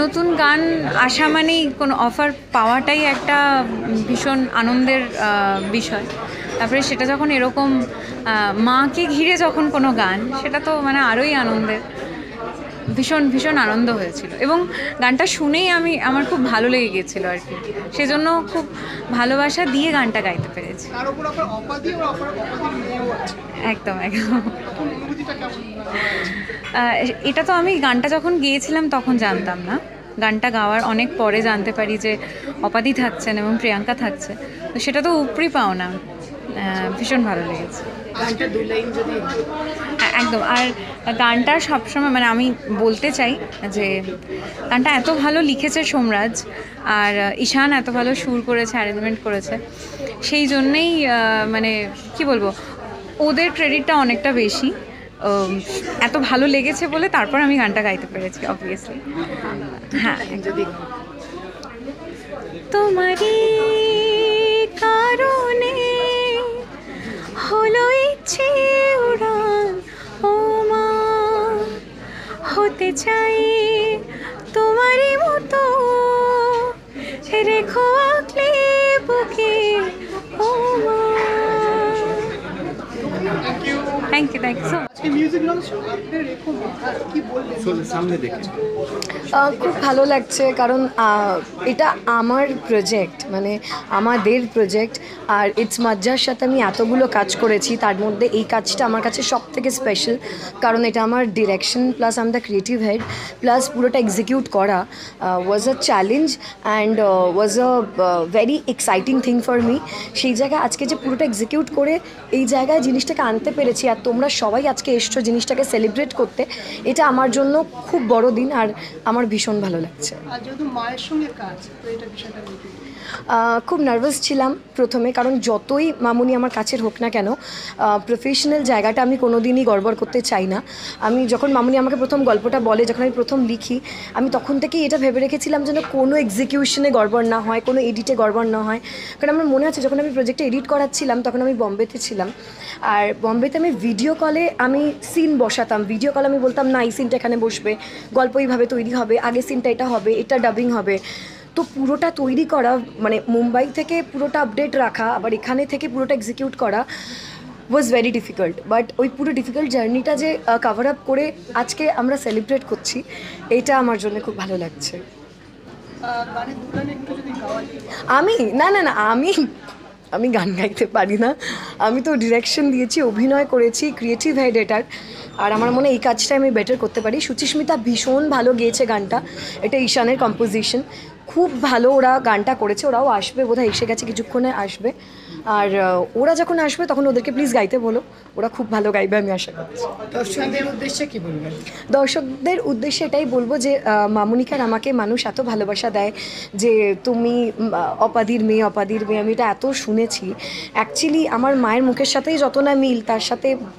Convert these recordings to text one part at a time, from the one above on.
নতুন গান আসা মানেই কোনো অফার পাওয়াটাই একটা ভীষণ আনন্দের বিষয়। তারপরে সেটা যখন এরকম মাকে ঘিরে যখন কোনো গান, সেটা তো মানে আরোই আনন্দের। ভীষণ ভীষণ আনন্দ হয়েছিল এবং গানটা শুনেই আমার খুব ভালো লেগে গিয়েছিলো আর কি, সেজন্য খুব ভালোবাসা দিয়ে গানটা গাইতে পেরেছি। একদম একদম। এটা তো আমি গানটা যখন গেয়েছিলাম তখন জানতাম না, গানটা গাওয়ার অনেক পরে জানতে পারি যে অপাদি থাকছেন এবং প্রিয়াঙ্কা থাকছে, তো সেটা তো উপরি পাওনা। ভীষণ ভালো লেগেছে একদম। আর গানটা সবসময় মানে আমি বলতে চাই যে গানটা এত ভালো লিখেছে সোমরাজ, আর ঈশান এত ভালো সুর করেছে, অ্যারেঞ্জমেন্ট করেছে, সেই জন্যেই মানে কি বলবো, ওদের ক্রেডিটটা অনেকটা বেশি। এত ভালো লেগেছে বলে তারপর আমি গানটা গাইতে পেরেছি অবভিয়াসলি। হ্যাঁ, তোমারই কারণে হলো ইচ্ছে উড়ান, ও মা হতে চাই তোমারই মতো, রেখো আঁকলে বুকে, ও মা। Thank you so much. খুব ভালো লাগছে কারণ এটা আমার প্রজেক্ট, মানে আমাদের প্রজেক্ট, আর ইটস মাজ্জার সাথে আমি এতগুলো কাজ করেছি, তার মধ্যে এই কাজটা আমার কাছে সব থেকে স্পেশাল, কারণ এটা আমার direction plus I'm the creative head, plus পুরোটা এক্সিকিউট করা was a challenge and was a very exciting thing for me. সেই জায়গায় আজকে যে পুরোটা এক্সিকিউট করে এই জায়গায় জিনিসটাকে আনতে পেরেছি, আর তোমরা সবাই আজকে এসছো জিনিসটাকে সেলিব্রেট করতে, এটা আমার জন্য খুব বড় দিন, আর আমার ভীষণ ভালো লাগছে। খুব নার্ভাস ছিলাম প্রথমে, কারণ যতই মামুনি আমার কাছের হোক না কেন, প্রফেশনাল জায়গাটা আমি কোনো দিনই গড়বড় করতে চাই না। আমি যখন মামুনি আমাকে প্রথম গল্পটা বলে, যখন আমি প্রথম লিখি, আমি তখন থেকেই এটা ভেবে রেখেছিলাম যেন কোনো এক্সিকিউশনে গড়বড় না হয়, কোনো এডিটে গড়বড় না হয়। কারণ আমার মনে আছে যখন আমি প্রজেক্টে এডিট করাচ্ছিলাম তখন আমি বম্বেতে ছিলাম, আর বম্বেতে আমি ভিডিও কলে আমি সিন বসাতাম, ভিডিও কলে আমি বলতাম না এই সিনটা এখানে বসবে, গল্প এইভাবে তৈরি হবে, আগে সিনটা এটা হবে, এটা ডাবিং হবে। তো পুরোটা তৈরি করা, মানে মুম্বাই থেকে পুরোটা আপডেট রাখা, আবার এখানে থেকে পুরোটা এক্সিকিউট করা ওয়াজ ভেরি ডিফিকাল্ট। বাট ওই পুরো ডিফিকাল্ট জার্নিটা যে কভার আপ করে আজকে আমরা সেলিব্রেট করছি, এটা আমার জন্য খুব ভালো লাগছে। আমি না না না আমি গান গাইতে পারি না, আমি তো ডিরেকশন দিয়েছি, অভিনয় করেছি, ক্রিয়েটিভ হেড এটার, আর আমার মনে হয় এই কাজটাই আমি বেটার করতে পারি। সুচিস্মিতা ভীষণ ভালো গেয়েছে গানটা, এটা ঈশানের কম্পোজিশন, খুব ভালো ওরা গানটা করেছে। ওরাও আসবে, বোধহয় এসে গেছে, কিছুক্ষণে আসবে। আর ওরা যখন আসবে তখন ওদেরকে প্লিজ গাইতে বলো, ওরা খুব ভালো গাইবে আমি আশা করছি। দর্শকদের উদ্দেশ্যে কি বলবেন? দর্শকদের উদ্দেশ্যে এটাই বলবো যে মামুনিকার আমাকে মানুষ এত ভালোবাসা দেয় যে তুমি অপাদির মেয়ে, আমি এটা এত শুনেছি। অ্যাকচুয়ালি আমার মায়ের মুখের সাথেই যত না মিল,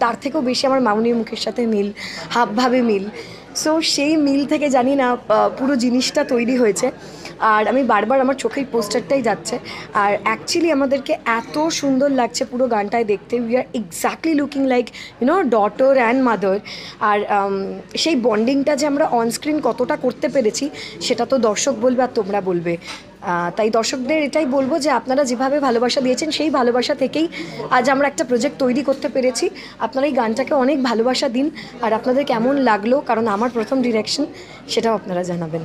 তার থেকেও বেশি আমার মামুনির মুখের সাথে মিল, হাবভাবে মিল। সো সেই মিল থেকে জানি না পুরো জিনিসটা তৈরি হয়েছে। আর আমি বারবার আমার চোখের পোস্টারটাই যাচ্ছে, আর অ্যাকচুয়ালি আমাদেরকে এত সুন্দর লাগছে পুরো গানটায় দেখতে। We are exactly looking like daughter and mother. আর সেই বন্ডিংটা যে আমরা অনস্ক্রিন কতটা করতে পেরেছি সেটা তো দর্শক বলবে আর তোমরা বলবে। তাই দর্শকদের এটাই বলবো যে আপনারা যেভাবে ভালোবাসা দিয়েছেন সেই ভালোবাসা থেকেই আজ আমরা একটা প্রজেক্ট তৈরি করতে পেরেছি। আপনারা এই গানটাকে অনেক ভালোবাসা দিন, আর আপনাদের কেমন লাগলো, কারণ আমার প্রথম ডিরেকশন, সেটাও আপনারা জানাবেন।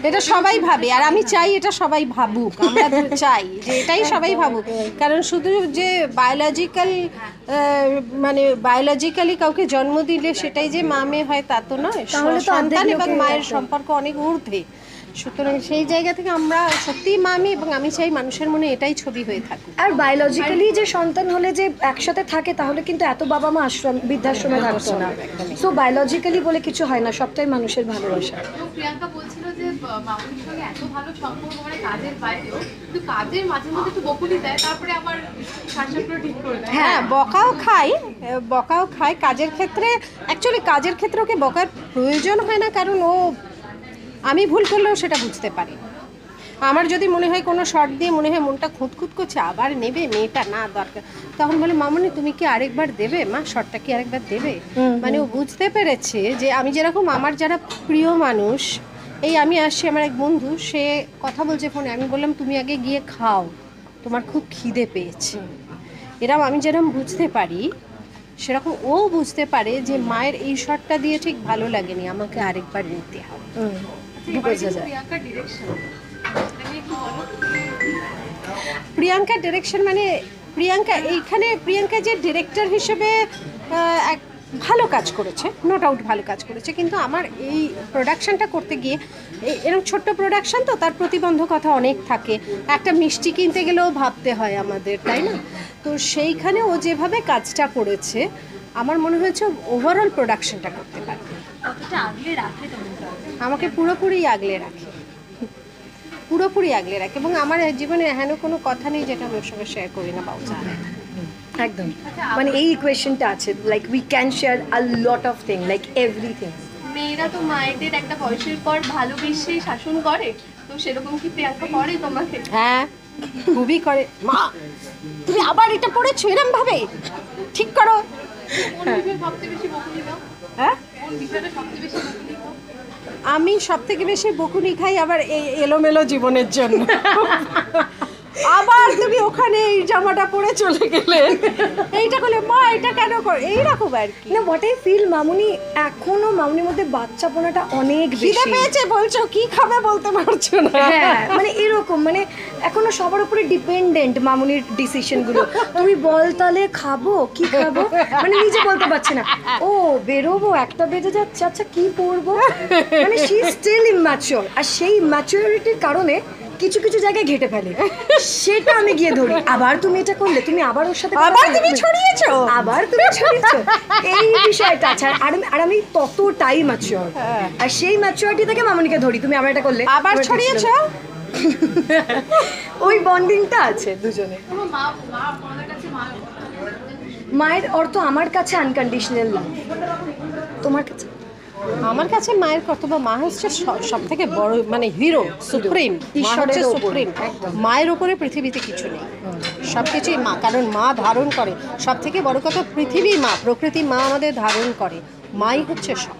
এটা সবাই ভাবে, আর আমি চাই এটা সবাই ভাবুক, আমরা চাই যে এটাই সবাই ভাবুক। কারণ শুধু যে বায়োলজিক্যালি কাউকে জন্ম দিলে সেটাই যে মা মেয়ে হয় তা তো নয়, সন্তান এবং মায়ের সম্পর্ক অনেক ঊর্ধ্বে। সুতরাং সেই জায়গা থেকে আমরা সত্যিই মামি, এবং আমি চাই মানুষের মনে এটাই ছবি হয়ে থাকুক। আর বায়োলজিক্যালি যে সন্তান হলে যে একসাথে থাকে, তাহলে কিন্তু এত বাবা মা বৃদ্ধাশ্রমে থাকতো না। সো বায়োলজিক্যালি বলে কিছু হয় না, সবটাই মানুষের ভালোবাসা। প্রিয়াঙ্কা বলছিল যে মামুনির সঙ্গে এত ভালো সম্পর্ক, মানে কাজের বাইরেও, কিন্তু কাজের মাঝে মধ্যে একটু বকুনি দেয়, তারপরে আবার শ্বাসগুলো ঠিক করে দেয়। হ্যাঁ, বকাও খায় কাজের ক্ষেত্রে। অ্যাকচুয়ালি কাজের ক্ষেত্রে ওকে বকার প্রয়োজন হয় না, কারণ আমি ভুল করলেও সেটা বুঝতে পারি। আমার যদি মনে হয় কোনো শর্ট দিয়ে মনে হয় মনটা খুঁতখুত করছে, আবার নেবে মেয়েটা, না দরকার, তখন বলে মামুনি তুমি কি আরেকবার দেবে মা, শর্টটা কি আরেকবার দেবে। মানে ও বুঝতে পেরেছে যে আমি যেরকম আমার যারা প্রিয় মানুষ এই আমি আসছি, আমার এক বন্ধু সে কথা বলছে ফোনে, আমি বললাম তুমি আগে গিয়ে খাও, তোমার খুব খিদে পেয়েছে। এরকম আমি যেরকম বুঝতে পারি সেরকম ও বুঝতে পারে যে মায়ের এই শটটা দিয়ে ঠিক ভালো লাগেনি, আমাকে আরেকবার নিতে হবে। বোঝা যায় প্রিয়াঙ্কার ডিরেকশন একটু বলো। প্রিয়াঙ্কার ডিরেকশন মানে প্রিয়াঙ্কা যে ডিরেক্টর হিসেবে এক ভালো কাজ করেছে, নো ডাউট ভালো কাজ করেছে, কিন্তু আমার এই প্রোডাকশনটা করতে গিয়ে এরকম ছোট্ট প্রোডাকশন তো তার প্রতিবন্ধকতা অনেক থাকে, একটা মিষ্টি কিনতে গেলেও ভাবতে হয় আমাদের, তাই না? তো সেইখানে ও যেভাবে কাজটা করেছে আমার মনে হয়েছে ওভারঅল প্রোডাকশনটা করতে পারবে। কতটা আগলে রাখে তোমাকে? আমাকে পুরোপুরি আগলে রাখে, পুরোপুরি আগলে রাখে, এবং আমার জীবনে হেন কোনো কথা নেই যেটা আমি ওর সঙ্গে শেয়ার করি না বা ও জানে না। একদম, মানে এই ইকুয়েশনটা আছে, like we can share a lot of thing, like everything. মেয়েরা তো মায়েদের একটা বয়সের পর ভালোবেসে শাসন করে, তো সেরকম কি প্রিয়াঙ্কা করে তোমাকে? হ্যাঁ, খুবই করে। মা তুমি আবার এটা পড়েছো এরম ভাবে, ঠিক করো। কোন বিষয়ে সবচেয়ে বেশি বকুনি দাও? হ্যাঁ, কোন বিষয়টা সবচেয়ে বেশি বকুনি দাও? আমি সব থেকে বেশি বকুনি খাই আবার এই এলোমেলো জীবনের জন্য। আবার তুমি ওখানে এই জামাটা পরে চলে গেলে, এইটা করলে মা এটা কেন কর, এইরকম আর কি। না, হোয়াট আই ফিল, মামুনি এখনো মামুনির মধ্যে বাচ্চাপনাটা অনেক খিদে বেশি। পেয়েছে বলছো, কি খাবে বলতে পারছো না। হ্যাঁ, মানে এরকম, মানে এখনো সবার উপরে ডিপেন্ডেন্ট মামুনির ডিসিশন গুলো। তুমি বল তাহলে খাবো কি খাবো, মানে নিজে বলতে পারছে না। ও বেরোবো, 1টা বেজে যাচ্ছে, আচ্ছা কি পরবো, মানে শি স্টিল ইম্যাচিওর। আর সেই ম্যাচিওরিটির কারণে কিছু কিছু জায়গায় ঘেটে ফেলে, সেটা আমি গিয়ে ধরি। আবার তুমি এটা করলে, তুমি আবার ওর সাথে আবার তুমি ছড়িয়েছো, আবার তুমি ছড়িয়েছো, এই বিষয়টা আছে। আর আমি ততটাই ম্যাচিওর, আর সেই ম্যাচিওরিটি থেকে মামুনিকে ধরি, তুমি আবার এটা করলে, আবার ছড়িয়েছো। ওই বন্ডিংটা আছে দুজনে। তোমার মা মা তোমাদের কাছে মা মায়ের অর্থ আমার কাছে আনকন্ডিশনাল লাভ, তোমার কাছে? আমার কাছে মায়ের কর্তব্য, মা হচ্ছে সব থেকে বড়, মানে হিরো, সুপ্রিম, ঈশ্বরের সুপ্রিম। মায়ের উপরে পৃথিবীতে কিছু নেই, সবকিছুই মা, কারণ মা ধারণ করে। সব থেকে বড় কথা পৃথিবী মা, প্রকৃতি মা আমাদের ধারণ করে, মাই হচ্ছে সব।